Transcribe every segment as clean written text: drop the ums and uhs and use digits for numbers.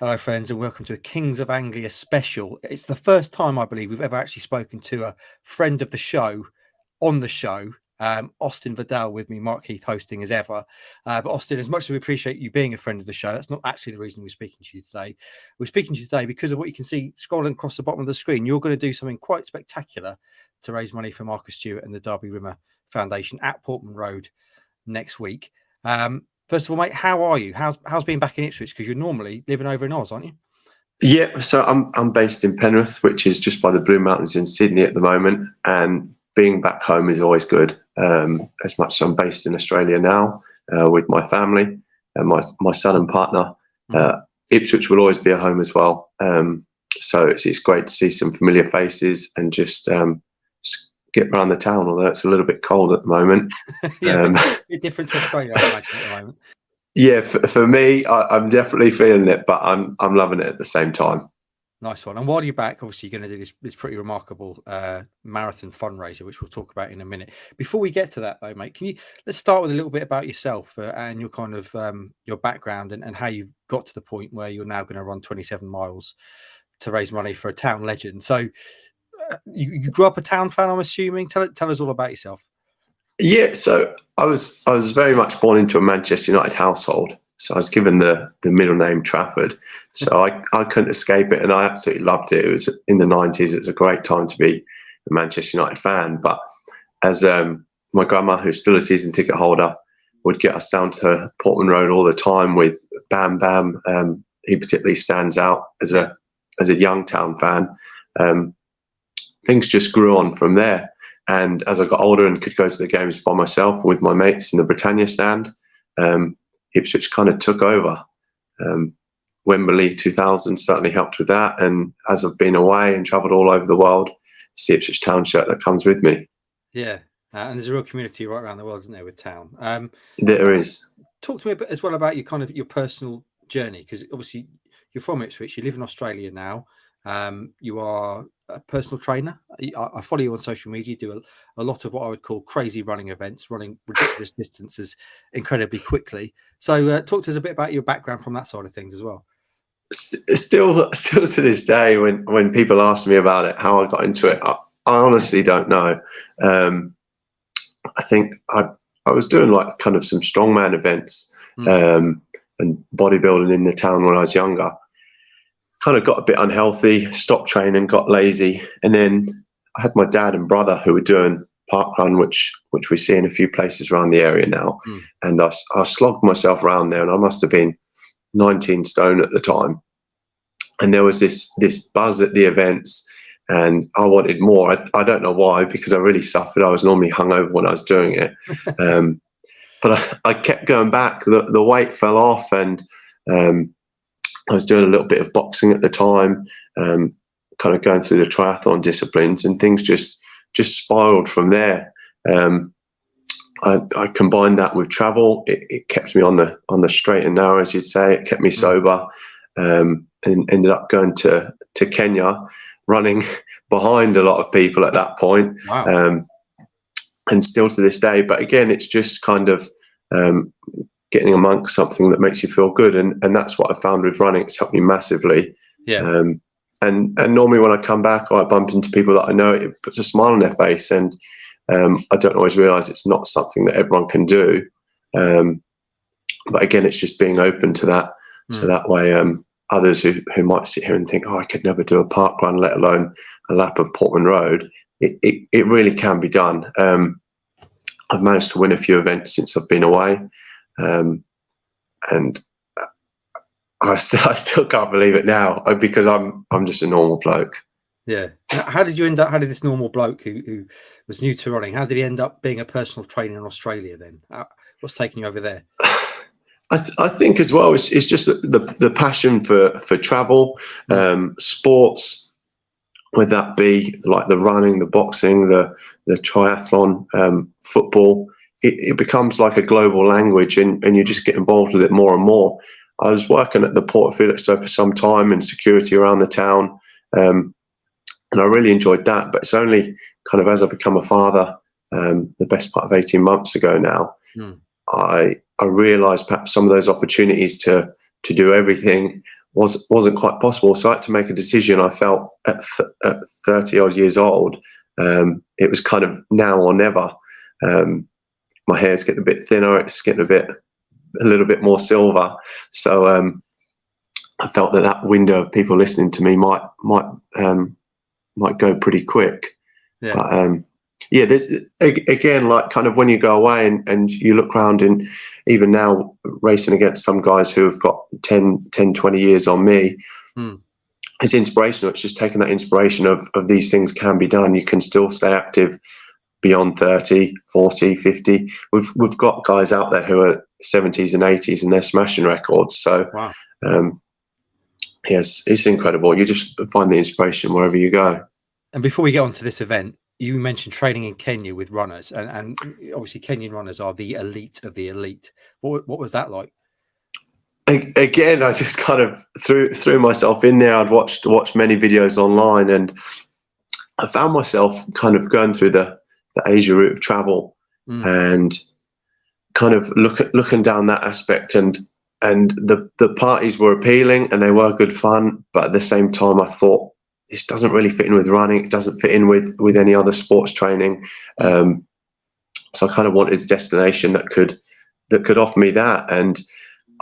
Hello, friends, and welcome to a Kings of Anglia special. It's the first time, I believe, we've ever actually spoken to a friend of the show on the show. Austin Vidal with me, Mark Heath hosting as ever. But Austin, as much as we appreciate you being a friend of the show, that's not actually the reason we're speaking to you today. We're speaking to you today because of what you can see scrolling across the bottom of the screen. You're going to do something quite spectacular to raise money for Marcus Stewart and the Darby Rimmer Foundation at Portman Road next week. First of all, mate, how are you? How's being back in Ipswich? Because you're normally living over in Oz, aren't you? Yeah, so I'm based in Penrith, which is just by the Blue Mountains in Sydney at the moment, and being back home is always good. As much as I'm based in Australia now with my family and my son and partner, Ipswich will always be a home as well. So it's great to see some familiar faces and just get around the town, although it's a little bit cold at the moment. Yeah, a bit different to Australia, I imagine, at the moment. Yeah, for me, I'm definitely feeling it, but I'm loving it at the same time. Nice one. And while you're back, obviously you're going to do this pretty remarkable marathon fundraiser, which we'll talk about in a minute. Before we get to that, though, mate, let's start with a little bit about yourself and your kind of your background and how you got to the point where you're now going to run 27 miles to raise money for a town legend. So you grew up a town fan, I'm assuming. Tell us all about yourself. Yeah, so I was very much born into a Manchester United household. So I was given the middle name Trafford. So I couldn't escape it, and I absolutely loved it. It was in the 90s. It was a great time to be a Manchester United fan. But as my grandma, who's still a season ticket holder, would get us down to Portman Road all the time with Bam Bam. He particularly stands out as a young town fan. Things just grew on from there. And as I got older and could go to the games by myself with my mates in the Britannia stand, Ipswich kind of took over. Wembley 2000 certainly helped with that. And as I've been away and travelled all over the world, it's the Ipswich Town shirt that comes with me. Yeah, and there's a real community right around the world, isn't there, with Town? There is. Talk to me a bit as well about your personal journey, because obviously you're from Ipswich, you live in Australia now. You are a personal trainer. I follow you on social media. You do a lot of what I would call crazy running events, running ridiculous distances incredibly quickly. So talk to us a bit about your background from that side of things as well. Still to this day, when people ask me about it, how I got into it, I honestly don't know. I think I was doing like kind of some strongman events and bodybuilding in the town when I was younger. Kind of got a bit unhealthy, stopped training, got lazy, and then I had my dad and brother who were doing parkrun, which we see in a few places around the area now. And I slogged myself around there, and I must have been 19 stone at the time. And there was this buzz at the events, and I wanted more. I don't know why, because I really suffered. I was normally hungover when I was doing it, but I kept going back. The weight fell off, and I was doing a little bit of boxing at the time, kind of going through the triathlon disciplines, and things just spiraled from there. I combined that with travel. It kept me on the straight and narrow, as you'd say. It kept me sober, and ended up going to Kenya, running behind a lot of people at that point. Wow. And still to this day. But again, it's just kind of getting amongst something that makes you feel good, and that's what I found with running. It's helped me massively. Yeah. And normally when I come back, or I bump into people that I know, it puts a smile on their face, and I don't always realize it's not something that everyone can do. But again, it's just being open to that. So that way, others who might sit here and think, oh, I could never do a park run, let alone a lap of Portman Road, it really can be done. I've managed to win a few events since I've been away. And I still can't believe it now, because I'm just a normal bloke. Yeah. How did you end up? How did this normal bloke who was new to running? How did he end up being a personal trainer in Australia? Then, what's taking you over there? I think as well, it's just the passion for travel, sports, whether that be like the running, the boxing, the triathlon, football. It becomes like a global language, and you just get involved with it more and more. I was working at the Port of Felixstowe for some time in security around the town, and I really enjoyed that. But it's only kind of as I become a father, the best part of 18 months ago now, I realised perhaps some of those opportunities to do everything wasn't quite possible. So I had to make a decision. I felt at 30 odd years old, it was kind of now or never. My hair's getting a bit thinner. It's getting a little bit more silver. So I felt that window of people listening to me might go pretty quick. Yeah. But yeah, there's again, like kind of when you go away and you look around, and even now racing against some guys who have got 10, 20 years on me, it's inspirational. It's just taking that inspiration of these things can be done. You can still stay active beyond 30, 40, 50. We've got guys out there who are 70s and 80s and they're smashing records. So wow. Yes, it's incredible. You just find the inspiration wherever you go. And before we get on to this event, you mentioned training in Kenya with runners, and obviously Kenyan runners are the elite of the elite. What was that like? Again, I just kind of threw myself in there. I'd watched many videos online, and I found myself kind of going through the Asia route of travel and kind of looking down that aspect, and the parties were appealing and they were good fun, but at the same time I thought, this doesn't really fit in with running. It doesn't fit in with any other sports training. So I kind of wanted a destination that could offer me that. And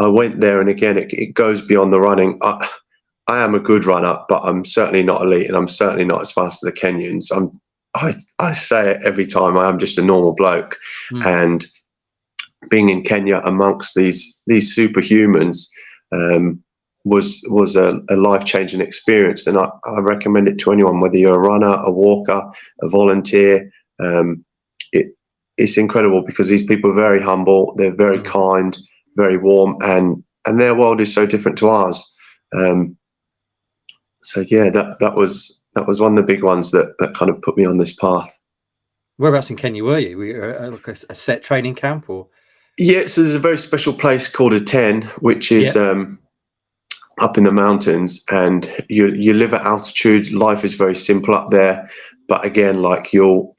I went there, and again, it goes beyond the running. I am a good runner, but I'm certainly not elite, and I'm certainly not as fast as the Kenyans. I say it every time, I am just a normal bloke. And being in Kenya amongst these superhumans, was a life-changing experience, and I recommend it to anyone, whether you're a runner, a walker, a volunteer. It's incredible because these people are very humble, they're very kind, very warm, and their world is so different to ours. So yeah, that was one of the big ones that kind of put me on this path. Whereabouts in Kenya were you? Were you like a set training camp, or? Yeah, so there's a very special place called Aten, which is up in the mountains, and you live at altitude. Life is very simple up there, but again, like you'll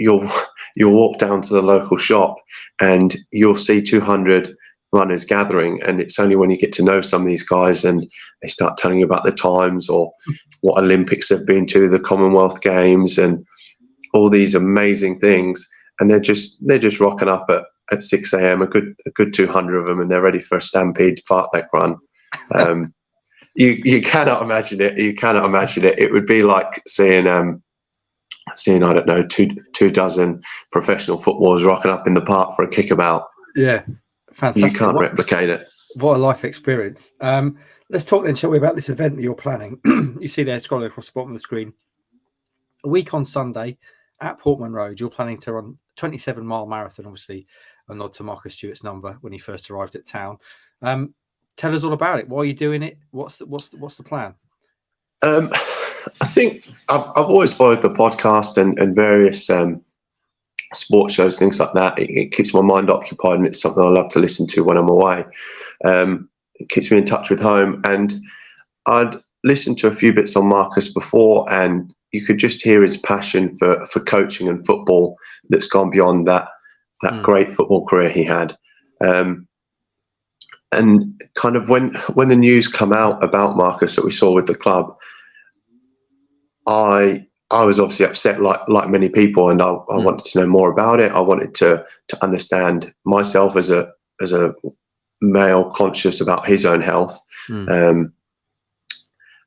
walk down to the local shop and you'll see 200 runners gathering, and it's only when you get to know some of these guys and they start telling you about the times or what Olympics they've been to, the Commonwealth Games, and all these amazing things, and they're just rocking up at 6 a.m. a good 200 of them, and they're ready for a stampede fartlek run. You cannot imagine it. You cannot imagine it. It would be like seeing I don't know, two dozen professional footballers rocking up in the park for a kickabout. Yeah, fantastic. You can't replicate it. What a life experience. Let's talk then, shall we, about this event that you're planning. You see there scrolling across the bottom of the screen. A week on Sunday at Portman Road, you're planning to run 27-mile marathon, obviously a nod to Marcus Stewart's number when he first arrived at town. Tell us all about it. Why are you doing it? What's the plan? I think I've always followed the podcast and various sports shows, things like that. It keeps my mind occupied, and it's something I love to listen to when I'm away. It keeps me in touch with home, and I'd listened to a few bits on Marcus before, and you could just hear his passion for coaching and football that's gone beyond that great football career he had. And kind of when the news come out about Marcus that we saw with the club, I was obviously upset, like many people, and I wanted to know more about it. I wanted to understand myself as a male, conscious about his own health.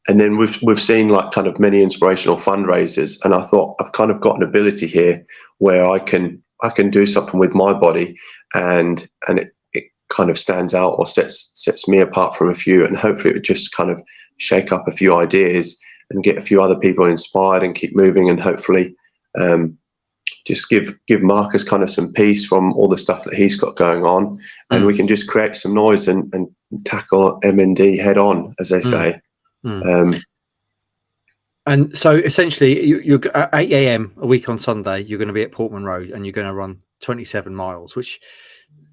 And then we've seen like kind of many inspirational fundraisers, and I thought I've kind of got an ability here where I can do something with my body, and it kind of stands out or sets me apart from a few, and hopefully it would just kind of shake up a few ideas and get a few other people inspired and keep moving, and hopefully just give Marcus kind of some peace from all the stuff that he's got going on, and we can just create some noise and tackle MND head on, as they say. And so essentially you're at 8 a.m. a week on Sunday, you're going to be at Portman Road and you're going to run 27 miles, which,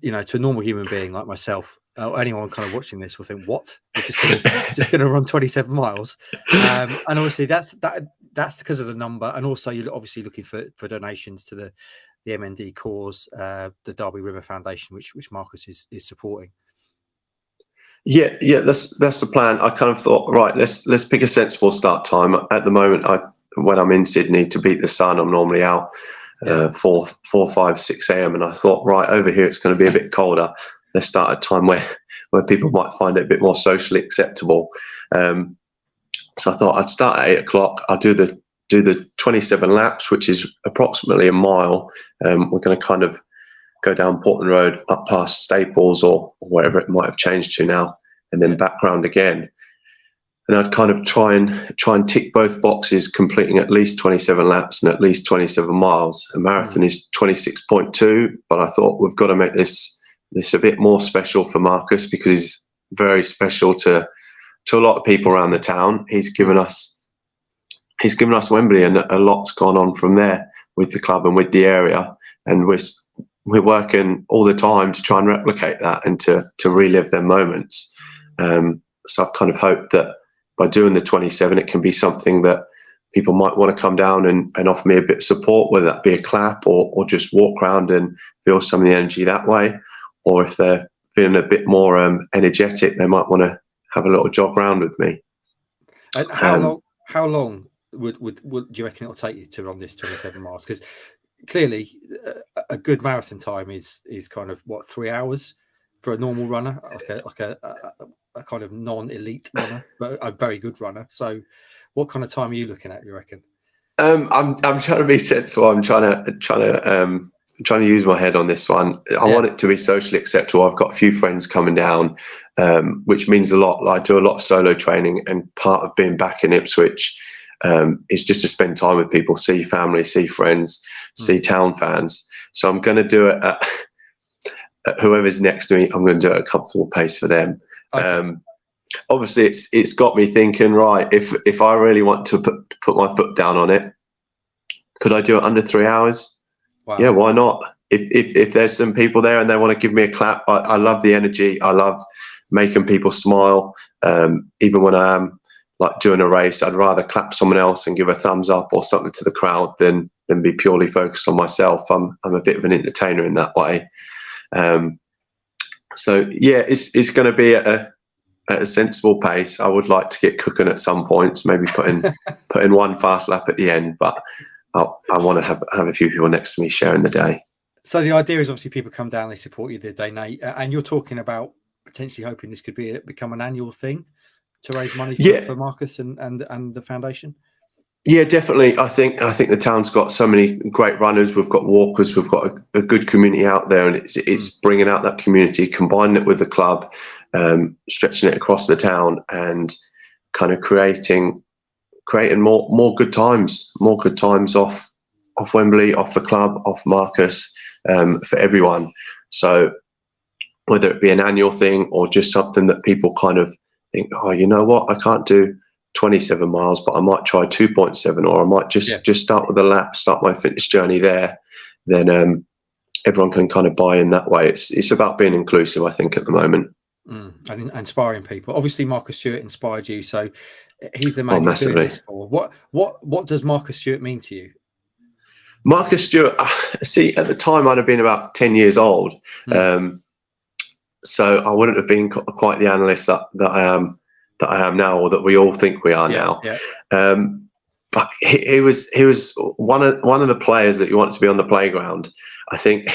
you know, to a normal human being like myself, anyone kind of watching this will think, what? You're just going to run 27 miles. And obviously that's because of the number. And also you're obviously looking for donations to the MND cause, the Darby Rimmer Foundation, which Marcus is supporting. Yeah, that's the plan. I kind of thought, right, let's pick a sensible start time. At the moment, when I'm in Sydney to beat the sun, I'm normally out 4, 5, 6 a.m. And I thought, right, over here it's going to be a bit colder. Let's start at a time where people might find it a bit more socially acceptable. So I thought I'd start at 8 o'clock. I'll do the 27 laps, which is approximately a mile. We're going to kind of go down Portman Road, up past Staples or wherever it might have changed to now, and then back round again. And I'd kind of try and tick both boxes, completing at least 27 laps and at least 27 miles. A marathon is 26.2, but I thought we've got to make this a bit more special for Marcus, because he's very special to a lot of people around the town. He's given us Wembley, and a lot's gone on from there with the club and with the area. And we're working all the time to try and replicate that and to relive them moments. So I've kind of hoped that by doing the 27, it can be something that people might want to come down and offer me a bit of support, whether that be a clap or just walk around and feel some of the energy that way. Or if they're feeling a bit more energetic, they might want to have a little jog around with me. And how long would do you reckon it'll take you to run this 27 miles? Because clearly a good marathon time is kind of 3 hours for a normal runner, like a kind of non-elite runner, but a very good runner. So what kind of time are you looking at, you reckon? I'm trying to be sensible. I'm trying to use my head on this one. I want it to be socially acceptable. I've got a few friends coming down, which means a lot. I do a lot of solo training, and part of being back in Ipswich is just to spend time with people, see family, see friends, see town fans. So I'm going to do it at whoever's next to me. I'm going to do it at a comfortable pace for them. Okay. Obviously, it's got me thinking. Right, if I really want to put my foot down on it, could I do it under 3 hours? Wow. Yeah, why not? If there's some people there and they want to give me a clap, I love the energy. I love making people smile. Even when I am like doing a race, I'd rather clap someone else and give a thumbs up or something to the crowd than be purely focused on myself. I'm a bit of an entertainer in that way. So yeah, it's going to be at a sensible pace. I would like to get cooking at some points, maybe put in one fast lap at the end, but I want to have a few people next to me sharing the day. So the idea is obviously people come down, they support you, they donate, and you're talking about potentially hoping this could become an annual thing to raise money for Marcus and the foundation. Yeah, definitely. I think the town's got so many great runners. We've got walkers. We've got a good community out there, and it's bringing out that community, combining it with the club, stretching it across the town, and kind of creating more good times off Wembley, off the club, off Marcus, for everyone. So whether it be an annual thing or just something that people kind of think, oh, you know what, I can't do 27 miles, but I might try 2.7, or I might just start with a lap, start my fitness journey there. Then everyone can kind of buy in that way. It's about being inclusive, I think, at the moment. And inspiring people. Obviously, Marcus Stewart inspired you, so he's the man. Massively. What does Marcus Stewart mean to you? Marcus Stewart, see, at the time I'd have been about 10 years old, so I wouldn't have been quite the analyst that I am now, or that we all think we are now. Yeah. But he was one of the players that you want to be on the playground. I think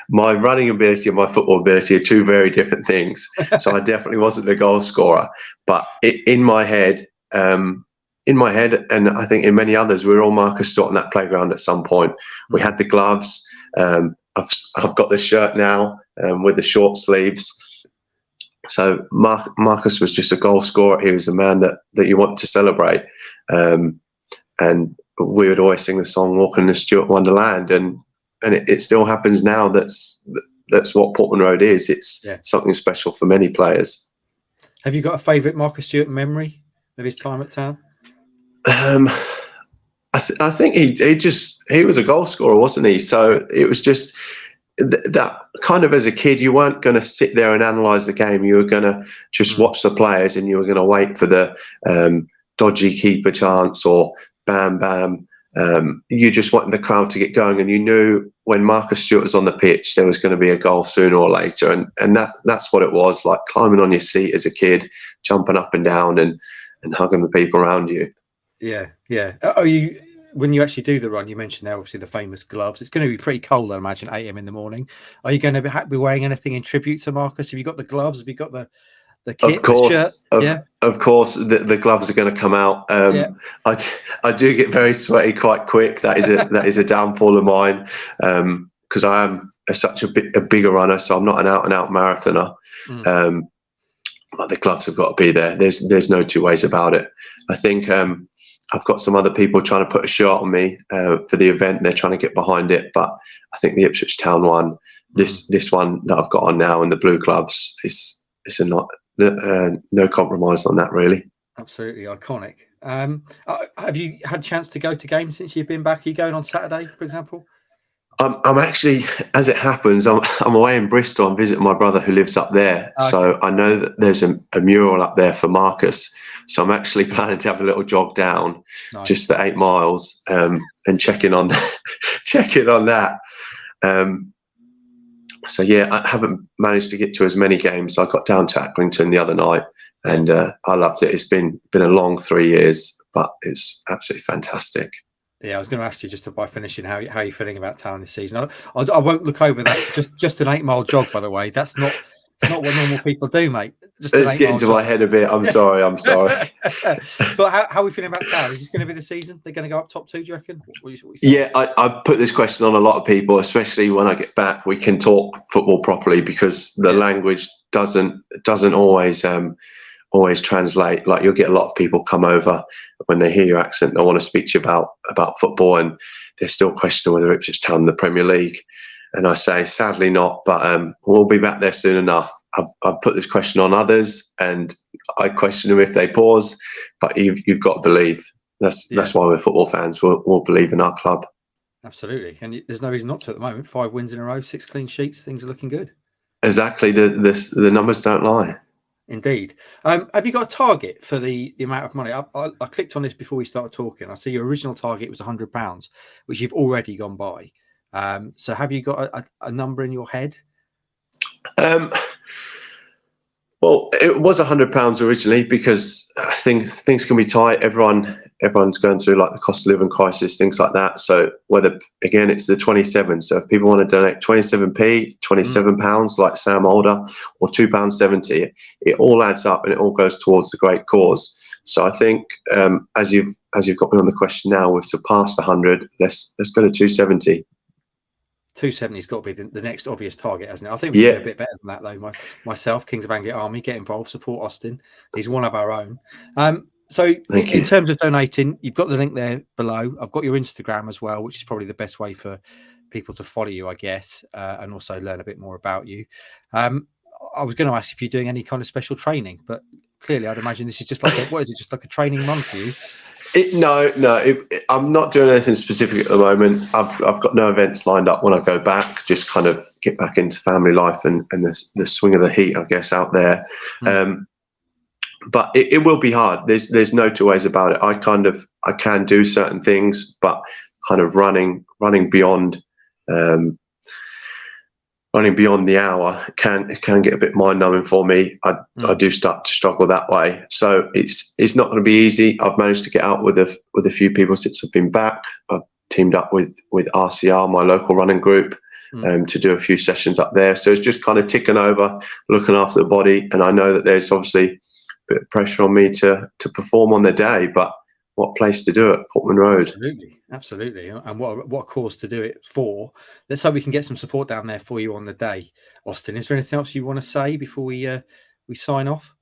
my running ability and my football ability are two very different things. So I definitely wasn't the goal scorer, but in my head, and I think in many others, we were all Marcus Stewart on that playground at some point. We had the gloves. I've got this shirt now with the short sleeves. So Marcus was just a goal scorer. He was a man that you want to celebrate. And we would always sing the song "Walking in the Stewart Wonderland," and it still happens now. That's what Portman Road is. It's something special for many players. Have you got a favourite Marcus Stewart memory of his time at town? I think he was a goal scorer, wasn't he? So it was just that kind of, as a kid, you weren't going to sit there and analyse the game. You were going to just watch the players, and you were going to wait for the dodgy keeper chance or bam bam, You just wanted the crowd to get going, and you knew when Marcus Stewart was on the pitch, there was going to be a goal sooner or later, and that's what it was, like climbing on your seat as a kid, jumping up and down, and hugging the people around you. Yeah, yeah. Are you, when you actually do the run? You mentioned there obviously the famous gloves. It's going to be pretty cold, I imagine, 8 a.m. in the morning. Are you going to be wearing anything in tribute to Marcus? Have you got the gloves? Have you got the Of kit, the shirt? course, Yeah, of course, the gloves are going to come out. yeah. I do get very sweaty quite quick. That is a downfall of mine, because I am such a bigger runner, so I'm not an out and out marathoner. But the gloves have got to be there. There's no two ways about it. I think I've got some other people trying to put a shot on me for the event. They're trying to get behind it, but I think the Ipswich Town one, this one that I've got on now, and the blue gloves, is a not. No compromise on that, really. Absolutely iconic. Have you had a chance to go to games since you've been back? Are you going on Saturday, for example? I'm actually, as it happens, I'm away in Bristol. I'm visiting my brother who lives up there. Okay. So I know that there's a mural up there for Marcus. So I'm actually planning to have a little jog down, Nice. just the 8 miles, and checking on that. So yeah, I haven't managed to get to as many games. I got down to Accrington the other night, and I loved it. It's been a long 3 years, but it's absolutely fantastic. Yeah, I was going to ask you just by finishing how you're feeling about Town this season. I won't look over that. Just an 8-mile jog, by the way. It's not what normal people do, mate. Just Let's get into my head a bit. I'm sorry. But how are we feeling about Town? Is this going to be the season? They're going to go up top 2, do you reckon? Yeah, I put this question on a lot of people, especially when I get back. We can talk football properly, because the language doesn't always translate. Like, you'll get a lot of people come over when they hear your accent. They want to speak to you about football, and they're still questioning whether Ipswich Town in the Premier League. And I say, sadly not, but we'll be back there soon enough. I've put this question on others, and I question them if they pause. But you've got to believe. That's why we're football fans. We'll believe in our club. Absolutely, and there's no reason not to at the moment. 5 wins in a row, 6 clean sheets. Things are looking good. Exactly. The numbers don't lie. Indeed. Have you got a target for the amount of money? I clicked on this before we started talking. I see your original target was £100, which you've already gone by. So have you got a number in your head? Well, it was £100 originally, because things can be tight. Everyone's going through like the cost of living crisis, things like that. So whether, again, it's the 27. So if people want to donate 27p, £27 like Sam Alder, or £2.70, it all adds up and it all goes towards the great cause. So I think as you've got me on the question now, we've surpassed 100. Let's go to 270. 270's got to be the next obvious target, hasn't it? I think we can do a bit better than that, though. Myself, Kings of Anglia Army, get involved, support Austin. He's one of our own. So in terms of donating, you've got the link there below. I've got your Instagram as well, which is probably the best way for people to follow you, I guess, and also learn a bit more about you. I was going to ask if you're doing any kind of special training, but clearly I'd imagine this is just like just like a training run for you? No, I'm not doing anything specific at the moment. I've got no events lined up when I go back. Just kind of get back into family life and the swing of the heat, I guess, out there. But it will be hard. There's no two ways about it. I can do certain things, but kind of running beyond the hour can get a bit mind numbing for me. I do start to struggle that way. So it's not going to be easy. I've managed to get out with a few people since I've been back. I've teamed up with RCR, my local running group, to do a few sessions up there. So it's just kind of ticking over, looking after the body. And I know that there's obviously a bit of pressure on me to perform on the day, but what place to do it? Portman Road. Absolutely. And what cause to do it for? Let's hope we can get some support down there for you on the day. Austin, is there anything else you want to say before we sign off?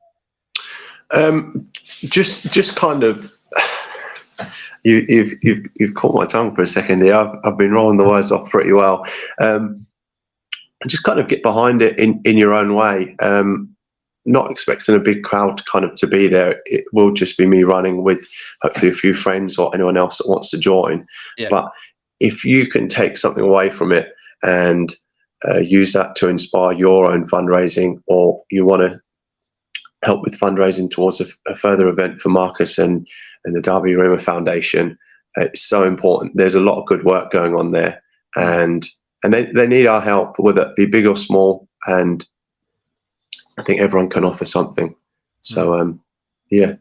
Just kind of, you've caught my tongue for a second there. I've been rolling the words off pretty well. Just kind of get behind it in your own way. Not expecting a big crowd kind of to be there. It will just be me running with hopefully a few friends or anyone else that wants to join. Yeah. But if you can take something away from it and use that to inspire your own fundraising, or you want to help with fundraising towards a further event for Marcus and the Darby Rimmer Foundation, It's so important. There's a lot of good work going on there, and they need our help, whether it be big or small. And I think everyone can offer something. So yeah.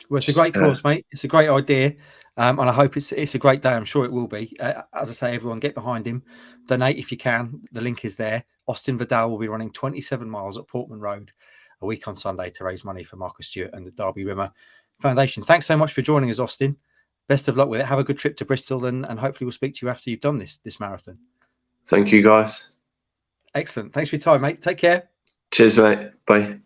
Well, it's a great cause, mate. It's a great idea, and I hope it's a great day. I'm sure it will be. As I say, everyone get behind him, donate if you can. The link is there. Austin Vidal will be running 27 miles at Portman Road a week on Sunday to raise money for Marcus Stewart and the Darby Rimmer Foundation. Thanks so much for joining us, Austin. Best of luck with it. Have a good trip to Bristol, and hopefully we'll speak to you after you've done this marathon. Thank you, guys. Excellent. Thanks for your time, mate. Take care. Cheers, mate. Bye.